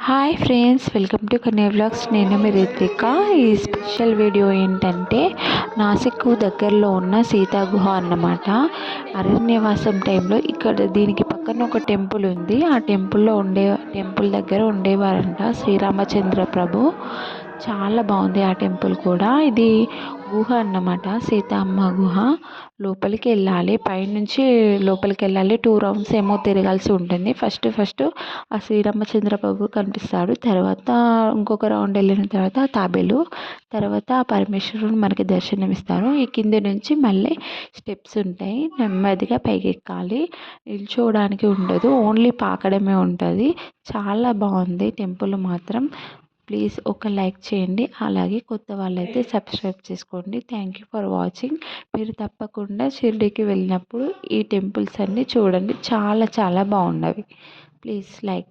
Hi friends, welcome to Kanya vlogs. నేను మీ రితిక. ఈ special video ఏంటంటే నాసిక్ దగ్గరలో ఉన్న సీతా గుహ అన్నమాట. అరణ్యవాసం టైంలో ఇక్కడ దీనికి పక్కన ఒక టెంపుల్ ఉంది. ఆ టెంపుల్ దగ్గర ఉండేవారంట శ్రీరామచంద్ర ప్రభు. చాలా బాగుంది ఆ టెంపుల్ కూడా. ఇది గుహ అన్నమాట, సీతమ్మ గుహ. లోపలికి వెళ్ళాలి, పైనుంచి లోపలికి వెళ్ళాలి. 2 రౌండ్స్ ఏమో తిరగాల్సి ఉంటుంది. ఫస్ట్ ఆ శ్రీరామచంద్ర ప్రభు కనిపిస్తాడు. తర్వాత ఇంకొక రౌండ్ వెళ్ళిన తర్వాత తాబేలు, తర్వాత ఆ పరమేశ్వరుడు మనకి దర్శనమిస్తారు. ఈ కింది నుంచి మళ్ళీ స్టెప్స్ ఉంటాయి, నెమ్మదిగా పైకి ఎక్కాలి. నిల్చోవడానికి ఉండదు, ఓన్లీ పాకడమే ఉంటుంది. చాలా బాగుంది టెంపుల్ మాత్రం. ప్లీజ్ ఒక లైక్ చేయండి, అలాగే కొత్త వాళ్ళైతే సబ్స్క్రైబ్ చేసుకోండి. Thank you for watching. మీరు తప్పకుండా షిరిడీకి వెళ్ళినప్పుడు ఈ టెంపుల్స్ అన్నీ చూడండి, చాలా చాలా బాగున్నవి. Please like.